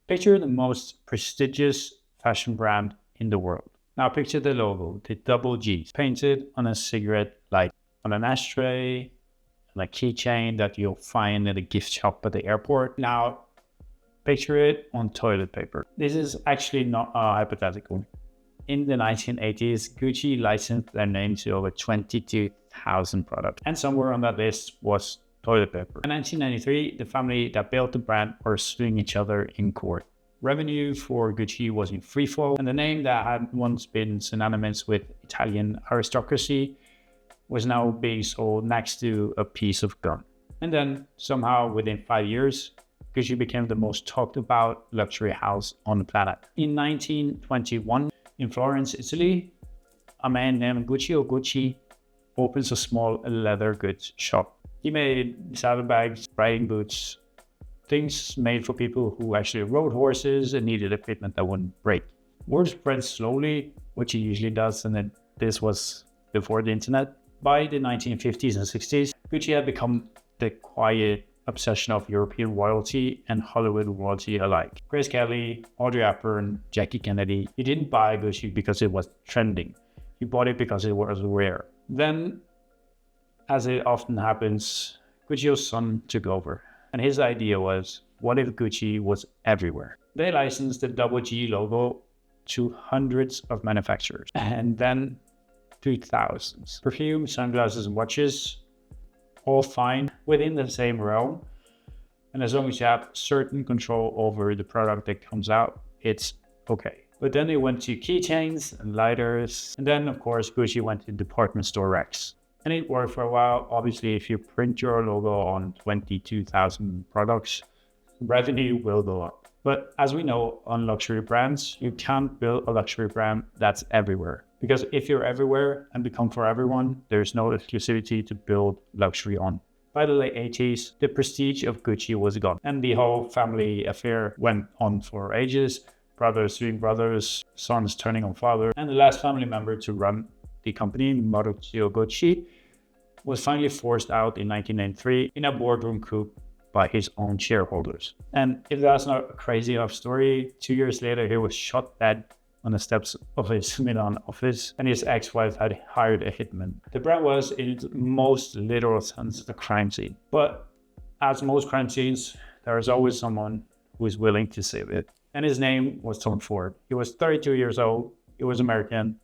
Picture the most prestigious fashion brand in the world. Now picture the logo, the double G's, painted on a cigarette light, on an ashtray, on a keychain that you'll find at a gift shop at the airport. Now picture it on toilet paper. This is actually not hypothetical. In the 1980s, Gucci licensed their name to over 22,000 products. And somewhere on that list was toilet paper. In 1993, the family that built the brand were suing each other in court. Revenue for Gucci was in freefall, and the name that had once been synonymous with Italian aristocracy was now being sold next to a piece of gum. And then somehow within 5 years, Gucci became the most talked about luxury house on the planet. In 1921, in Florence, Italy, a man named Gucci opens a small leather goods shop. He made saddlebags, riding boots, things made for people who actually rode horses and needed equipment that wouldn't break. Word spread slowly, which it usually does, and then this was before the internet. By the 1950s and 60s, Gucci had become the quiet obsession of European royalty and Hollywood royalty alike. Grace Kelly, Audrey Hepburn, Jackie Kennedy. You didn't buy Gucci because it was trending. You bought it because it was rare. Then, as it often happens, Gucci's son took over. And his idea was, what if Gucci was everywhere? They licensed the double G logo to hundreds of manufacturers. And then to thousands. Perfume, sunglasses, and watches, all fine within the same realm. And as long as you have certain control over the product that comes out, it's okay. But then they went to keychains and lighters. And then, of course, Gucci went to department store racks. And it worked for a while. Obviously, if you print your logo on 22,000 products, revenue will go up. But as we know on luxury brands, you can't build a luxury brand that's everywhere. Because if you're everywhere and become for everyone, there's no exclusivity to build luxury on. By the late 80s, the prestige of Gucci was gone. And the whole family affair went on for ages. Brothers suing brothers, sons turning on father. And the last family member to run the company, Maurizio Gucci, was finally forced out in 1993 in a boardroom coup by his own shareholders. And if that's not a crazy enough story, 2 years later, he was shot dead on the steps of his Milan office, and his ex-wife had hired a hitman. The brand was, in its most literal sense, a crime scene. But as most crime scenes, there is always someone who is willing to save it. And his name was Tom Ford. He was 32 years old. He was American,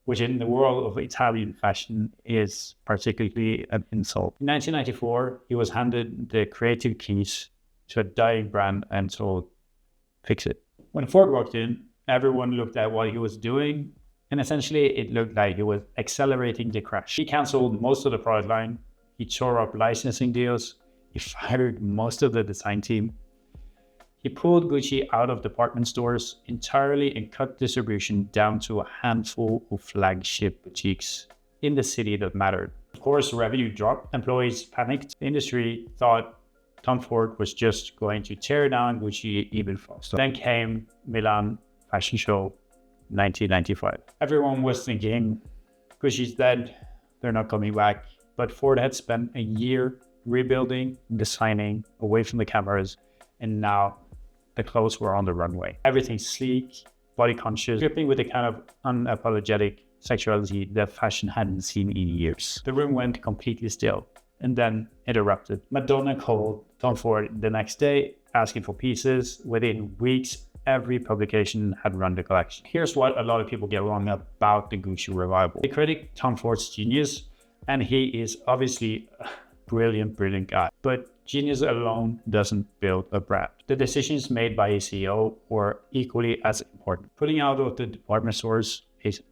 which in the world of Italian fashion is particularly an insult. In 1994, he was handed the creative keys to a dying brand and told, fix it. When Ford walked in, everyone looked at what he was doing, and essentially it looked like he was accelerating the crash. He canceled most of the product line, he tore up licensing deals, he fired most of the design team. He pulled Gucci out of department stores entirely and cut distribution down to a handful of flagship boutiques in the city that mattered. Of course, revenue dropped, employees panicked. The industry thought Tom Ford was just going to tear down Gucci even faster. Then came Milan Fashion Show 1995. Everyone was thinking, Gucci's dead, they're not coming back. But Ford had spent a year rebuilding, designing, away from the cameras, and now the clothes were on the runway. Everything sleek, body conscious, dripping with a kind of unapologetic sexuality that fashion hadn't seen in years. The room went completely still, and then it erupted. Madonna called Tom Ford the next day, asking for pieces. Within weeks, every publication had run the collection. Here's what a lot of people get wrong about the Gucci revival. They critic Tom Ford's genius, and he is obviously a brilliant guy. But genius alone doesn't build a brand. The decisions made by his CEO were equally as important. Pulling out of the department stores is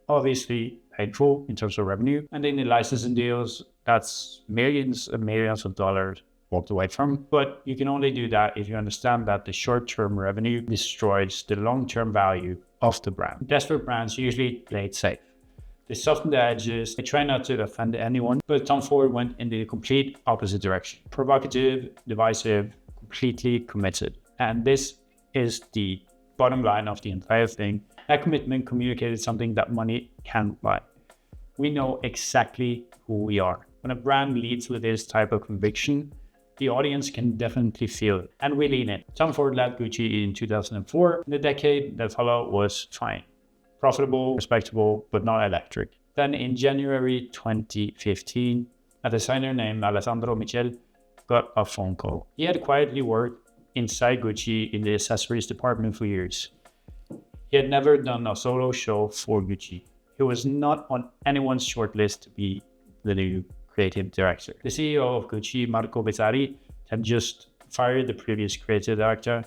obviously painful in terms of revenue. And in the licensing deals, that's millions and millions of dollars walked away from. But you can only do that if you understand that the short-term revenue destroys the long-term value of the brand. Desperate brands usually play it safe. They soften the edges, they try not to offend anyone, but Tom Ford went in the complete opposite direction. Provocative, divisive, completely committed. And this is the bottom line of the entire thing. That commitment communicated something that money can't buy. We know exactly who we are. When a brand leads with this type of conviction, The audience can definitely feel it, and we lean in. Tom Ford led Gucci in 2004. The decade that followed was fine. Profitable, respectable, but not electric. Then in January 2015, a designer named Alessandro Michele got a phone call. He had quietly worked inside Gucci in the accessories department for years. He had never done a solo show for Gucci. He was not on anyone's shortlist to be the new creative director. The CEO of Gucci, Marco Bizzarri, had just fired the previous creative director,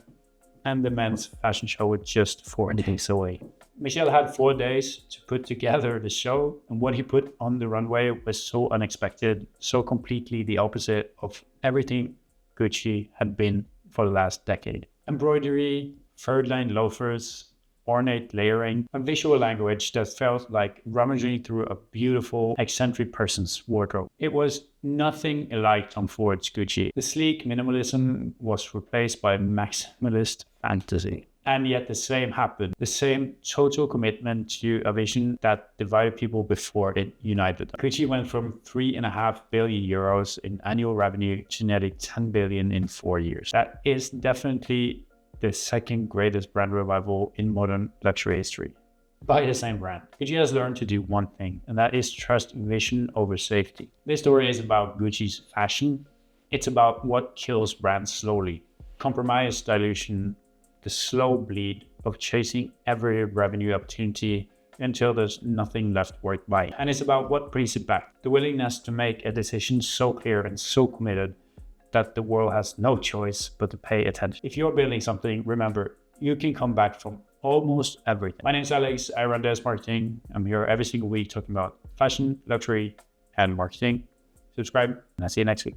and the men's fashion show was just 4 days away. Michele had 4 days to put together the show, and what he put on the runway was so unexpected, so completely the opposite of everything Gucci had been for the last decade. Embroidery, third-line loafers, ornate layering, a visual language that felt like rummaging through a beautiful, eccentric person's wardrobe. It was nothing like Tom Ford's Gucci. The sleek minimalism was replaced by maximalist fantasy. And yet the same happened. The same total commitment to a vision that divided people before it united them. Gucci went from 3.5 billion euros in annual revenue to nearly 10 billion in 4 years. That is definitely the second greatest brand revival in modern luxury history. By the same brand, Gucci has learned to do one thing, and that is trust vision over safety. This story is about Gucci's fashion. It's about what kills brands slowly. Compromise, dilution, the slow bleed of chasing every revenue opportunity until there's nothing left worth buying. And it's about what brings it back. The willingness to make a decision so clear and so committed that the world has no choice but to pay attention. If you're building something, remember, you can come back from almost everything. My name is Alex, I run Des Marketing. I'm here every single week talking about fashion, luxury, and marketing. Subscribe, and I'll see you next week.